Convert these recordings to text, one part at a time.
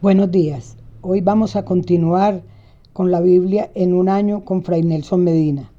Buenos días. Hoy vamos a continuar con la Biblia en un año con Fray Nelson Medina.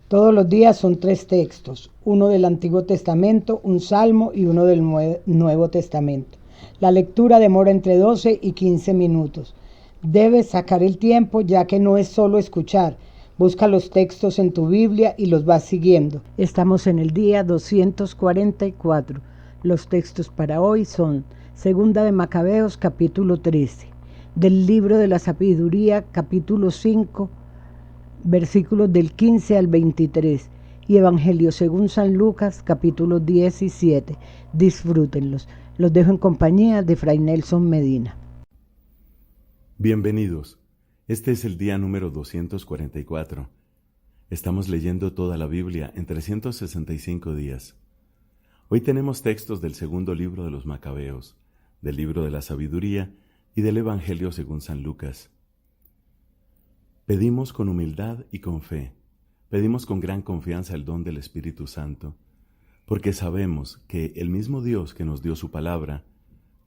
Todos los días son 3 textos, uno del Antiguo Testamento, un Salmo y uno del Nuevo Testamento. La lectura demora entre 12 y 15 minutos. Debes sacar el tiempo ya que no es solo escuchar. Busca los textos en tu Biblia y los vas siguiendo. Estamos en el día 244. Los textos para hoy son Segunda de Macabeos, capítulo 13, del libro de la sabiduría, capítulo 5, versículos del 15 al 23, y Evangelio según San Lucas, capítulo 17. Disfrútenlos. Los dejo en compañía de Fray Nelson Medina. Bienvenidos. Este es el día número 244. Estamos leyendo toda la Biblia en 365 días. Hoy tenemos textos del segundo libro de los Macabeos, del libro de la sabiduría y del Evangelio según San Lucas. Pedimos con humildad y con fe, pedimos con gran confianza el don del Espíritu Santo, porque sabemos que el mismo Dios que nos dio su palabra,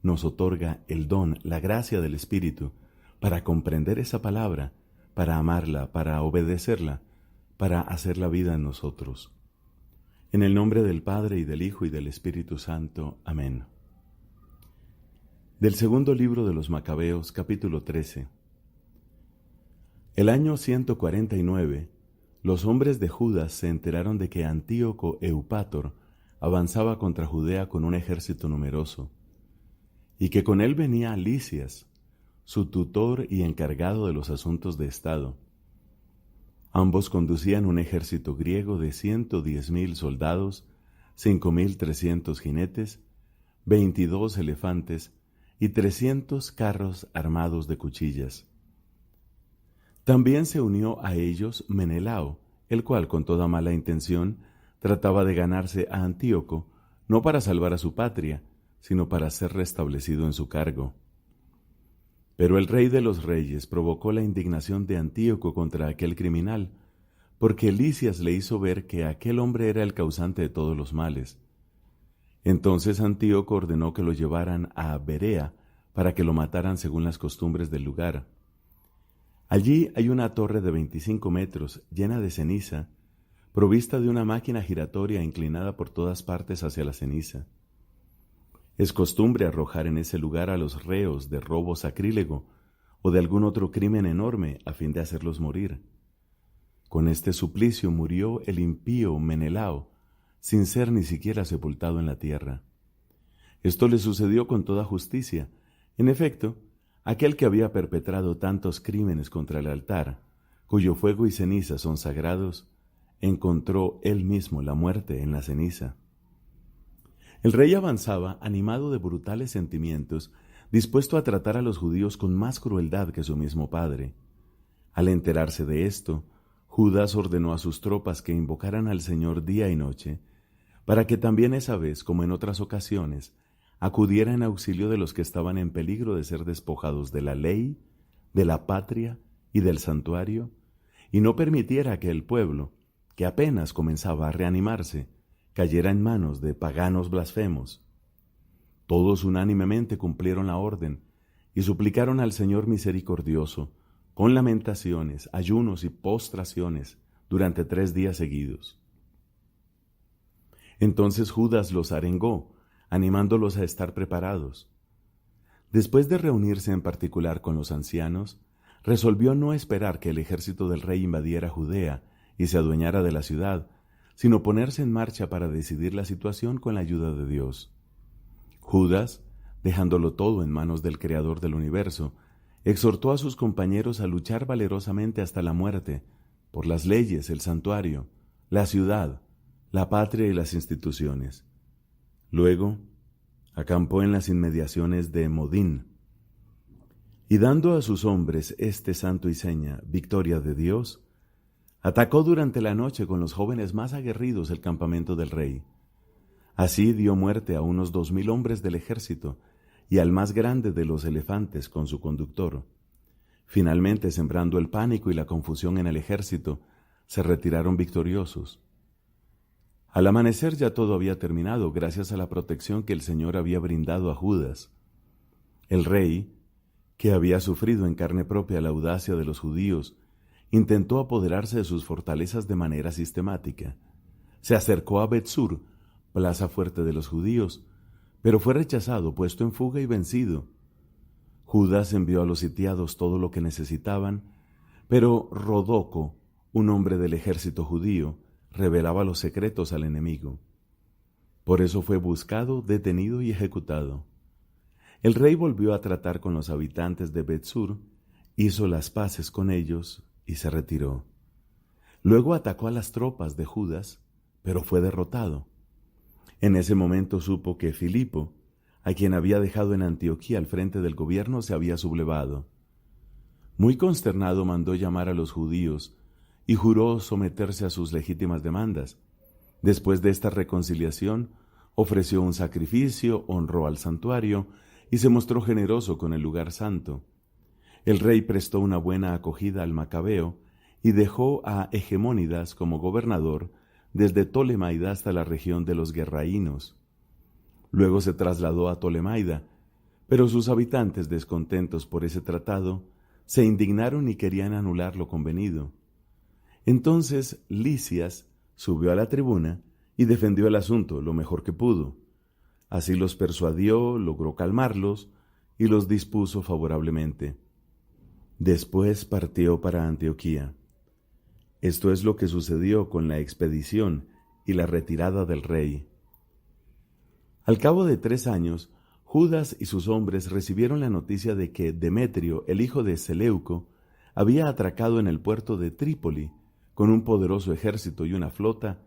nos otorga el don, la gracia del Espíritu, para comprender esa palabra, para amarla, para obedecerla, para hacer la vida en nosotros. En el nombre del Padre, y del Hijo, y del Espíritu Santo. Amén. Del segundo libro de los Macabeos, capítulo 13. El año 149, los hombres de Judas se enteraron de que Antíoco Eupátor avanzaba contra Judea con un ejército numeroso, y que con él venía Lisias, su tutor y encargado de los asuntos de Estado. Ambos conducían un ejército griego de 110,000 soldados, 5,300 jinetes, 22 elefantes y 300 carros armados de cuchillas. También se unió a ellos Menelao, el cual con toda mala intención trataba de ganarse a Antíoco, no para salvar a su patria, sino para ser restablecido en su cargo. Pero el rey de los reyes provocó la indignación de Antíoco contra aquel criminal, porque Lisias le hizo ver que aquel hombre era el causante de todos los males. Entonces Antíoco ordenó que lo llevaran a Berea para que lo mataran según las costumbres del lugar. Allí hay una torre de 25 metros, llena de ceniza, provista de una máquina giratoria inclinada por todas partes hacia la ceniza. Es costumbre arrojar en ese lugar a los reos de robo sacrílego o de algún otro crimen enorme a fin de hacerlos morir. Con este suplicio murió el impío Menelao, sin ser ni siquiera sepultado en la tierra. Esto le sucedió con toda justicia. En efecto, aquel que había perpetrado tantos crímenes contra el altar, cuyo fuego y ceniza son sagrados, encontró él mismo la muerte en la ceniza. El rey avanzaba animado de brutales sentimientos, dispuesto a tratar a los judíos con más crueldad que su mismo padre. Al enterarse de esto, Judas ordenó a sus tropas que invocaran al Señor día y noche, para que también esa vez, como en otras ocasiones, acudiera en auxilio de los que estaban en peligro de ser despojados de la ley, de la patria y del santuario, y no permitiera que el pueblo, que apenas comenzaba a reanimarse, cayera en manos de paganos blasfemos. Todos unánimemente cumplieron la orden y suplicaron al Señor misericordioso, con lamentaciones, ayunos y postraciones, durante 3 días seguidos. Entonces Judas los arengó, animándolos a estar preparados. Después de reunirse en particular con los ancianos, resolvió no esperar que el ejército del rey invadiera Judea y se adueñara de la ciudad, sino ponerse en marcha para decidir la situación con la ayuda de Dios. Judas, dejándolo todo en manos del Creador del universo, exhortó a sus compañeros a luchar valerosamente hasta la muerte, por las leyes, el santuario, la ciudad, la patria y las instituciones. Luego, acampó en las inmediaciones de Modín, y dando a sus hombres este santo y seña, victoria de Dios, atacó durante la noche con los jóvenes más aguerridos el campamento del rey. Así dio muerte a unos 2,000 hombres del ejército y al más grande de los elefantes con su conductor. Finalmente, sembrando el pánico y la confusión en el ejército, se retiraron victoriosos. Al amanecer ya todo había terminado gracias a la protección que el Señor había brindado a Judas. El rey, que había sufrido en carne propia la audacia de los judíos, intentó apoderarse de sus fortalezas de manera sistemática. Se acercó a Bet-Sur, plaza fuerte de los judíos, pero fue rechazado, puesto en fuga y vencido. Judas envió a los sitiados todo lo que necesitaban, pero Rodoco, un hombre del ejército judío, revelaba los secretos al enemigo. Por eso fue buscado, detenido y ejecutado. El rey volvió a tratar con los habitantes de Bet-Sur, hizo las paces con ellos y se retiró. Luego atacó a las tropas de Judas, pero fue derrotado. En ese momento supo que Filipo, a quien había dejado en Antioquía al frente del gobierno, se había sublevado. Muy consternado mandó llamar a los judíos y juró someterse a sus legítimas demandas. Después de esta reconciliación, ofreció un sacrificio, honró al santuario y se mostró generoso con el lugar santo. El rey prestó una buena acogida al Macabeo y dejó a Hegemónidas como gobernador desde Tolemaida hasta la región de los Gerraínos. Luego se trasladó a Tolemaida, pero sus habitantes, descontentos por ese tratado, se indignaron y querían anular lo convenido. Entonces Lisias subió a la tribuna y defendió el asunto lo mejor que pudo. Así los persuadió, logró calmarlos y los dispuso favorablemente. Después partió para Antioquía. Esto es lo que sucedió con la expedición y la retirada del rey. Al cabo de 3 años, Judas y sus hombres recibieron la noticia de que Demetrio, el hijo de Seleuco, había atracado en el puerto de Trípoli con un poderoso ejército y una flota,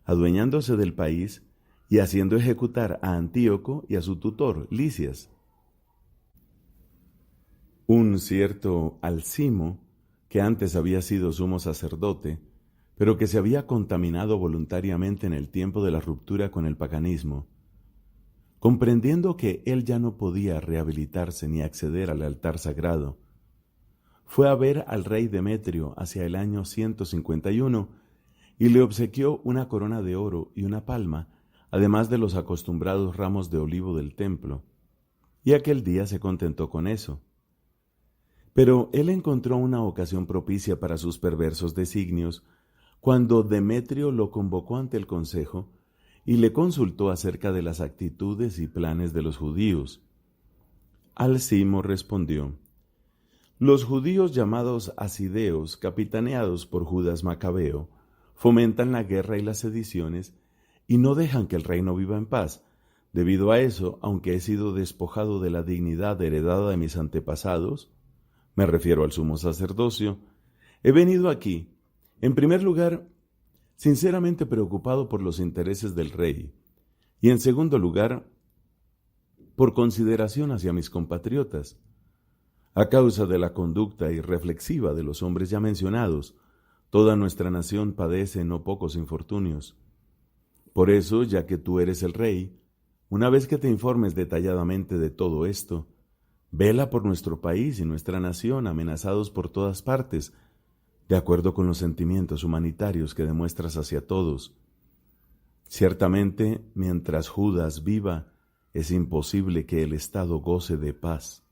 adueñándose del país y haciendo ejecutar a Antíoco y a su tutor, Lisias. Un cierto Alcimo, que antes había sido sumo sacerdote, pero que se había contaminado voluntariamente en el tiempo de la ruptura con el paganismo, comprendiendo que él ya no podía rehabilitarse ni acceder al altar sagrado, fue a ver al rey Demetrio hacia el año 151 y le obsequió una corona de oro y una palma, además de los acostumbrados ramos de olivo del templo, y aquel día se contentó con eso. Pero él encontró una ocasión propicia para sus perversos designios cuando Demetrio lo convocó ante el consejo y le consultó acerca de las actitudes y planes de los judíos. Alcimo respondió: los judíos llamados asideos, capitaneados por Judas Macabeo, fomentan la guerra y las sediciones y no dejan que el reino viva en paz. Debido a eso, aunque he sido despojado de la dignidad heredada de mis antepasados, me refiero al sumo sacerdocio, he venido aquí, en primer lugar, sinceramente preocupado por los intereses del rey, y en segundo lugar, por consideración hacia mis compatriotas. A causa de la conducta irreflexiva de los hombres ya mencionados, toda nuestra nación padece no pocos infortunios. Por eso, ya que tú eres el rey, una vez que te informes detalladamente de todo esto, vela por nuestro país y nuestra nación amenazados por todas partes, de acuerdo con los sentimientos humanitarios que demuestras hacia todos. Ciertamente, mientras Judas viva, es imposible que el Estado goce de paz.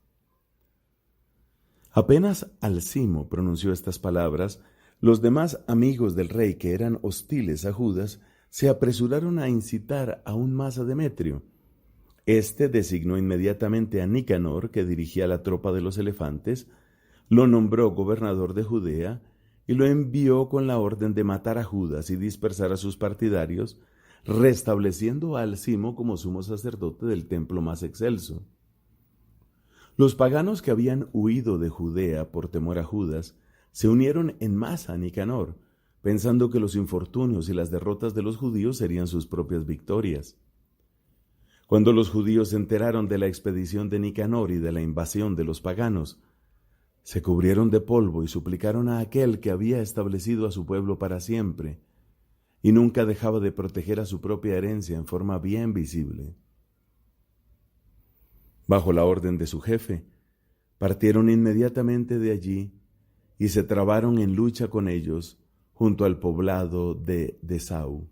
Apenas Alcimo pronunció estas palabras, los demás amigos del rey que eran hostiles a Judas se apresuraron a incitar aún más a Demetrio. Este designó inmediatamente a Nicanor, que dirigía la tropa de los elefantes, lo nombró gobernador de Judea y lo envió con la orden de matar a Judas y dispersar a sus partidarios, restableciendo a Alcimo como sumo sacerdote del templo más excelso. Los paganos que habían huido de Judea por temor a Judas se unieron en masa a Nicanor, pensando que los infortunios y las derrotas de los judíos serían sus propias victorias. Cuando los judíos se enteraron de la expedición de Nicanor y de la invasión de los paganos, se cubrieron de polvo y suplicaron a aquel que había establecido a su pueblo para siempre, y nunca dejaba de proteger a su propia herencia en forma bien visible. Bajo la orden de su jefe, partieron inmediatamente de allí y se trabaron en lucha con ellos junto al poblado de Desau.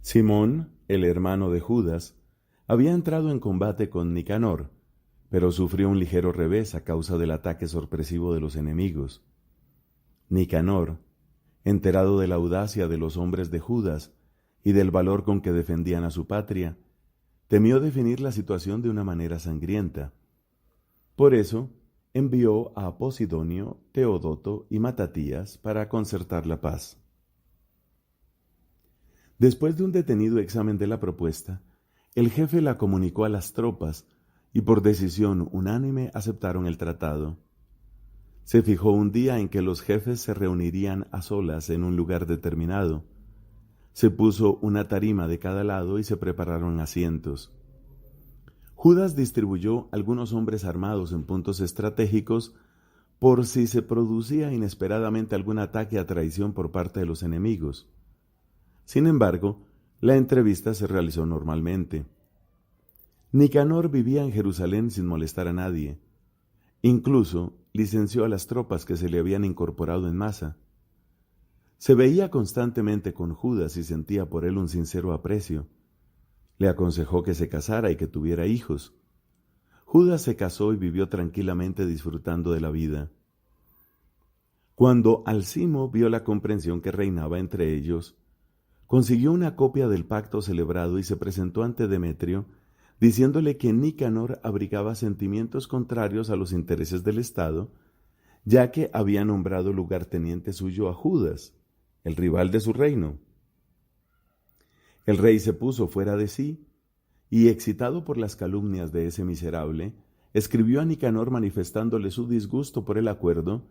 Simón, el hermano de Judas, había entrado en combate con Nicanor, pero sufrió un ligero revés a causa del ataque sorpresivo de los enemigos. Nicanor, enterado de la audacia de los hombres de Judas y del valor con que defendían a su patria, temió definir la situación de una manera sangrienta. Por eso, envió a Posidonio, Teodoto y Matatías para concertar la paz. Después de un detenido examen de la propuesta, el jefe la comunicó a las tropas y por decisión unánime aceptaron el tratado. Se fijó un día en que los jefes se reunirían a solas en un lugar determinado. Se puso una tarima de cada lado y se prepararon asientos. Judas distribuyó algunos hombres armados en puntos estratégicos por si se producía inesperadamente algún ataque a traición por parte de los enemigos. Sin embargo, la entrevista se realizó normalmente. Nicanor vivía en Jerusalén sin molestar a nadie. Incluso licenció a las tropas que se le habían incorporado en masa. Se veía constantemente con Judas y sentía por él un sincero aprecio. Le aconsejó que se casara y que tuviera hijos. Judas se casó y vivió tranquilamente disfrutando de la vida. Cuando Alcimo vio la comprensión que reinaba entre ellos, consiguió una copia del pacto celebrado y se presentó ante Demetrio, diciéndole que Nicanor abrigaba sentimientos contrarios a los intereses del Estado, ya que había nombrado lugarteniente suyo a Judas, el rival de su reino. El rey se puso fuera de sí, y excitado por las calumnias de ese miserable, escribió a Nicanor manifestándole su disgusto por el acuerdo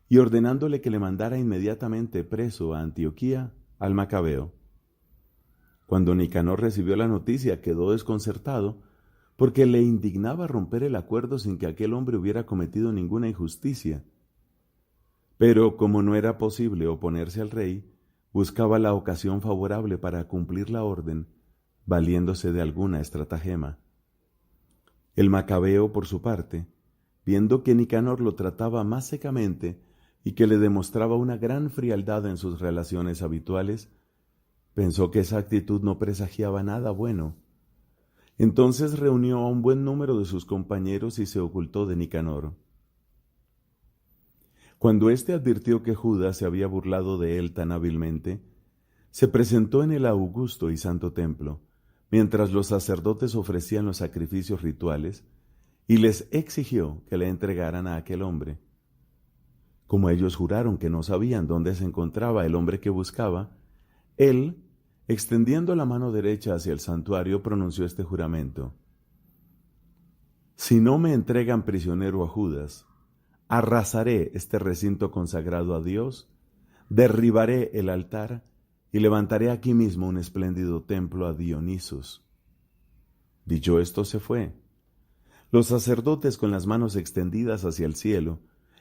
y ordenándole que le mandara inmediatamente preso a Antioquía al Macabeo. Cuando Nicanor recibió la noticia, quedó desconcertado, porque le indignaba romper el acuerdo sin que aquel hombre hubiera cometido ninguna injusticia. Pero como no era posible oponerse al rey, buscaba la ocasión favorable para cumplir la orden, valiéndose de alguna estratagema. El Macabeo, por su parte, viendo que Nicanor lo trataba más secamente y que le demostraba una gran frialdad en sus relaciones habituales, pensó que esa actitud no presagiaba nada bueno. Entonces reunió a un buen número de sus compañeros y se ocultó de Nicanor. Cuando éste advirtió que Judas se había burlado de él tan hábilmente, se presentó en el augusto y santo templo, mientras los sacerdotes ofrecían los sacrificios rituales, y les exigió que le entregaran a aquel hombre. Como ellos juraron que no sabían dónde se encontraba el hombre que buscaba, él, extendiendo la mano derecha hacia el santuario, pronunció este juramento: «Si no me entregan prisionero a Judas, arrasaré este recinto consagrado a Dios, derribaré el altar y levantaré aquí mismo un espléndido templo a Dionisos». Dicho esto, se fue. Los sacerdotes, con las manos extendidas hacia el cielo,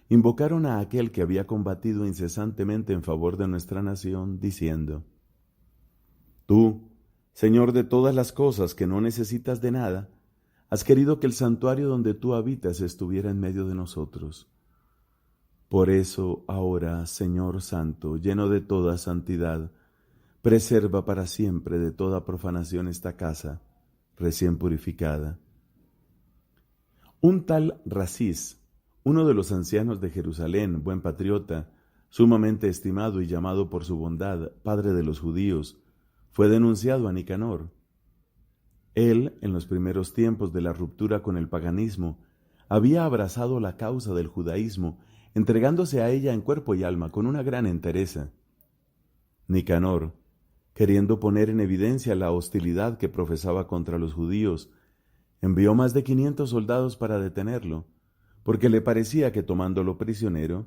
invocaron a aquel que había combatido incesantemente en favor de nuestra nación, diciendo: «Tú, Señor de todas las cosas, que no necesitas de nada, has querido que el santuario donde tú habitas estuviera en medio de nosotros. Por eso ahora, Señor Santo, lleno de toda santidad, preserva para siempre de toda profanación esta casa, recién purificada». Un tal Rasís, uno de los ancianos de Jerusalén, buen patriota, sumamente estimado y llamado por su bondad padre de los judíos, fue denunciado a Nicanor. Él, en los primeros tiempos de la ruptura con el paganismo, había abrazado la causa del judaísmo, entregándose a ella en cuerpo y alma con una gran entereza. Nicanor, queriendo poner en evidencia la hostilidad que profesaba contra los judíos, envió más de 500 soldados para detenerlo, porque le parecía que tomándolo prisionero,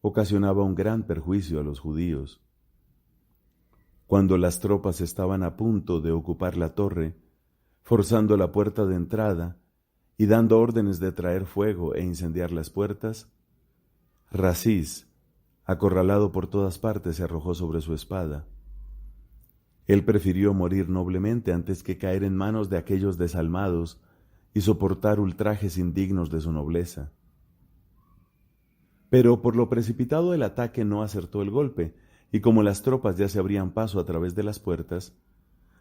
ocasionaba un gran perjuicio a los judíos. Cuando las tropas estaban a punto de ocupar la torre, forzando la puerta de entrada y dando órdenes de traer fuego e incendiar las puertas, Rasís, acorralado por todas partes, se arrojó sobre su espada. Él prefirió morir noblemente antes que caer en manos de aquellos desalmados y soportar ultrajes indignos de su nobleza. Pero por lo precipitado del ataque no acertó el golpe, y como las tropas ya se abrían paso a través de las puertas,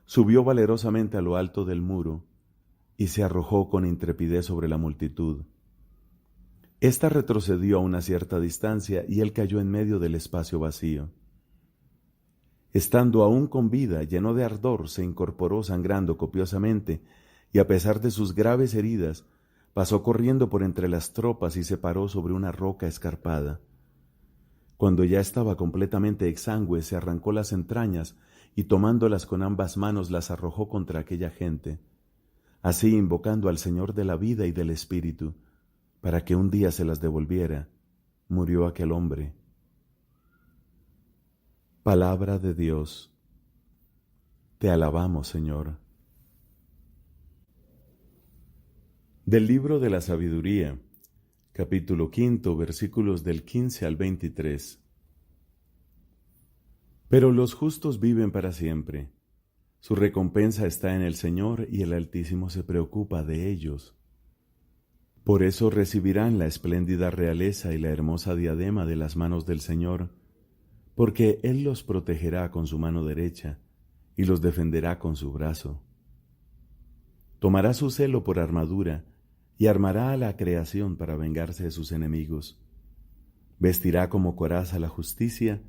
subió valerosamente a lo alto del muro, y se arrojó con intrepidez sobre la multitud. Esta retrocedió a una cierta distancia y él cayó en medio del espacio vacío. Estando aún con vida, lleno de ardor, se incorporó sangrando copiosamente, y a pesar de sus graves heridas, pasó corriendo por entre las tropas y se paró sobre una roca escarpada. Cuando ya estaba completamente exangüe, se arrancó las entrañas y tomándolas con ambas manos las arrojó contra aquella gente. Así, invocando al Señor de la vida y del Espíritu, para que un día se las devolviera, murió aquel hombre. Palabra de Dios. Te alabamos, Señor. Del libro de la sabiduría, capítulo 5, versículos del 15 al 23. Pero los justos viven para siempre. Su recompensa está en el Señor y el Altísimo se preocupa de ellos. Por eso recibirán la espléndida realeza y la hermosa diadema de las manos del Señor, porque Él los protegerá con su mano derecha y los defenderá con su brazo. Tomará su celo por armadura y armará a la creación para vengarse de sus enemigos. Vestirá como coraza la justicia,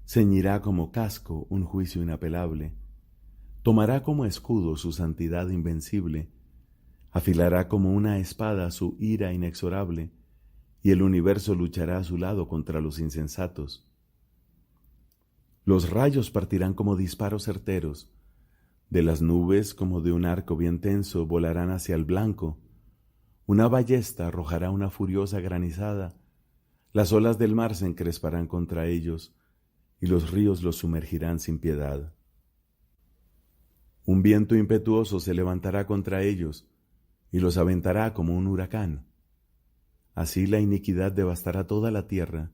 ceñirá como casco un juicio inapelable. Tomará como escudo su santidad invencible, afilará como una espada su ira inexorable, y el universo luchará a su lado contra los insensatos. Los rayos partirán como disparos certeros, de las nubes como de un arco bien tenso volarán hacia el blanco. Una ballesta arrojará una furiosa granizada, las olas del mar se encresparán contra ellos, y los ríos los sumergirán sin piedad. Un viento impetuoso se levantará contra ellos, y los aventará como un huracán. Así la iniquidad devastará toda la tierra,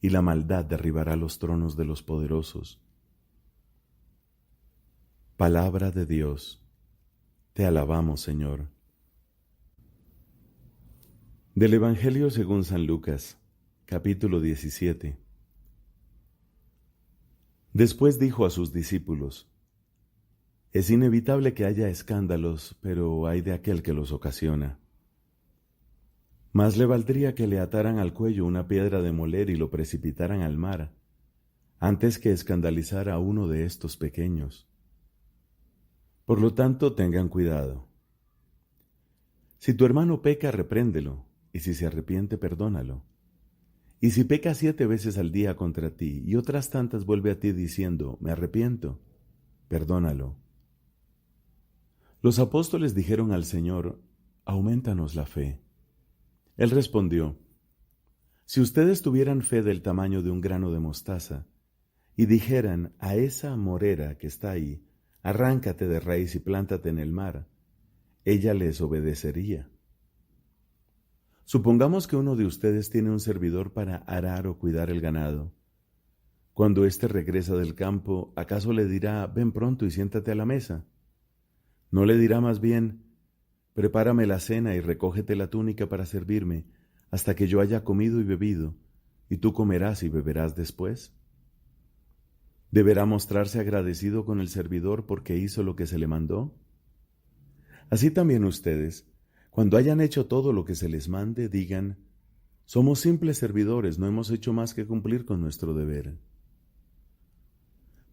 y la maldad derribará los tronos de los poderosos. Palabra de Dios. Te alabamos, Señor. Del Evangelio según San Lucas, capítulo 17. Después dijo a sus discípulos: Es inevitable que haya escándalos, pero ay de aquel que los ocasiona. Más le valdría que le ataran al cuello una piedra de moler y lo precipitaran al mar, antes que escandalizar a uno de estos pequeños. Por lo tanto, tengan cuidado. Si tu hermano peca, repréndelo, y si se arrepiente, perdónalo. Y si peca 7 veces al día contra ti, y otras tantas vuelve a ti diciendo, me arrepiento, perdónalo. Los apóstoles dijeron al Señor, aumentanos la fe. Él respondió, si ustedes tuvieran fe del tamaño de un grano de mostaza, y dijeran a esa morera que está ahí, arráncate de raíz y plántate en el mar, ella les obedecería. Supongamos que uno de ustedes tiene un servidor para arar o cuidar el ganado. Cuando éste regresa del campo, ¿acaso le dirá, ven pronto y siéntate a la mesa? ¿No le dirá más bien, prepárame la cena y recógete la túnica para servirme, hasta que yo haya comido y bebido, y tú comerás y beberás después? ¿Deberá mostrarse agradecido con el servidor porque hizo lo que se le mandó? Así también ustedes, cuando hayan hecho todo lo que se les mande, digan, somos simples servidores, no hemos hecho más que cumplir con nuestro deber.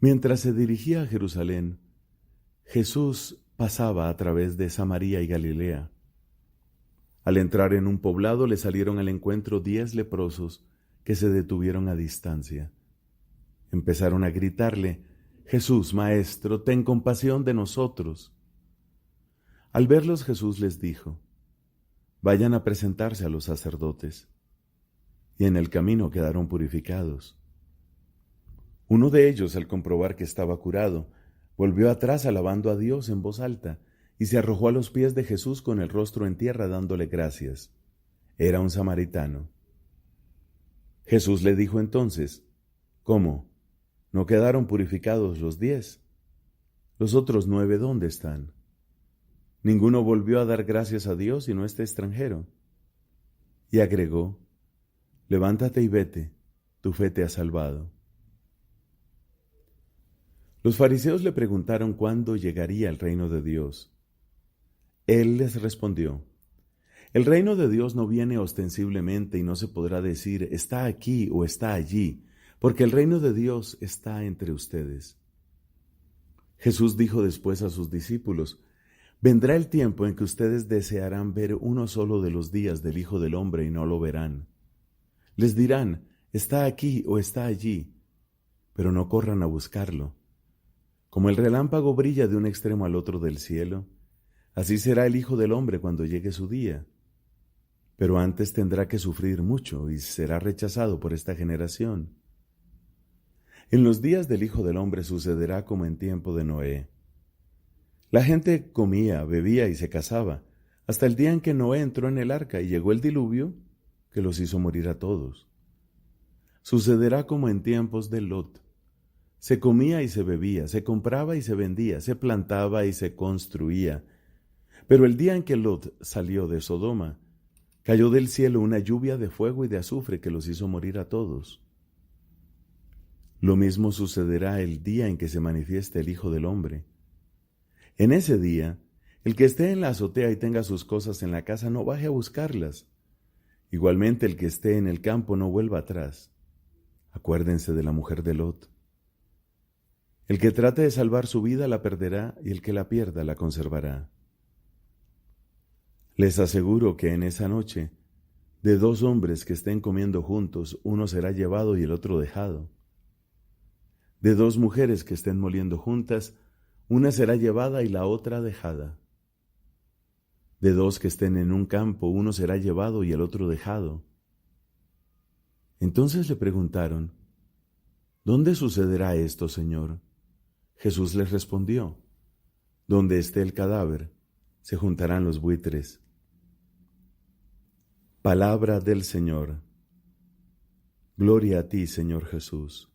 Mientras se dirigía a Jerusalén, Jesús pasaba a través de Samaria y Galilea. Al entrar en un poblado le salieron al encuentro 10 leprosos que se detuvieron a distancia. Empezaron a gritarle, Jesús, Maestro, ten compasión de nosotros. Al verlos Jesús les dijo, vayan a presentarse a los sacerdotes. Y en el camino quedaron purificados. Uno de ellos, al comprobar que estaba curado, volvió atrás alabando a Dios en voz alta y se arrojó a los pies de Jesús con el rostro en tierra dándole gracias. Era un samaritano. Jesús le dijo entonces, ¿cómo? ¿No quedaron purificados los 10? ¿Los otros 9 dónde están? Ninguno volvió a dar gracias a Dios sino este extranjero. Y agregó, levántate y vete, tu fe te ha salvado. Los fariseos le preguntaron cuándo llegaría el reino de Dios. Él les respondió: El reino de Dios no viene ostensiblemente y no se podrá decir está aquí o está allí, porque el reino de Dios está entre ustedes. Jesús dijo después a sus discípulos: Vendrá el tiempo en que ustedes desearán ver uno solo de los días del Hijo del Hombre y no lo verán. Les dirán, está aquí o está allí, pero no corran a buscarlo. Como el relámpago brilla de un extremo al otro del cielo, así será el Hijo del Hombre cuando llegue su día. Pero antes tendrá que sufrir mucho y será rechazado por esta generación. En los días del Hijo del Hombre sucederá como en tiempo de Noé. La gente comía, bebía y se casaba, hasta el día en que Noé entró en el arca y llegó el diluvio, que los hizo morir a todos. Sucederá como en tiempos de Lot. Se comía y se bebía, se compraba y se vendía, se plantaba y se construía. Pero el día en que Lot salió de Sodoma, cayó del cielo una lluvia de fuego y de azufre que los hizo morir a todos. Lo mismo sucederá el día en que se manifieste el Hijo del Hombre. En ese día, el que esté en la azotea y tenga sus cosas en la casa no baje a buscarlas. Igualmente el que esté en el campo no vuelva atrás. Acuérdense de la mujer de Lot. El que trate de salvar su vida la perderá y el que la pierda la conservará. Les aseguro que en esa noche, de dos hombres que estén comiendo juntos, uno será llevado y el otro dejado. De dos mujeres que estén moliendo juntas, una será llevada y la otra dejada. De dos que estén en un campo, uno será llevado y el otro dejado. Entonces le preguntaron: ¿Dónde sucederá esto, Señor? Jesús les respondió: Donde esté el cadáver, se juntarán los buitres. Palabra del Señor. Gloria a ti, Señor Jesús.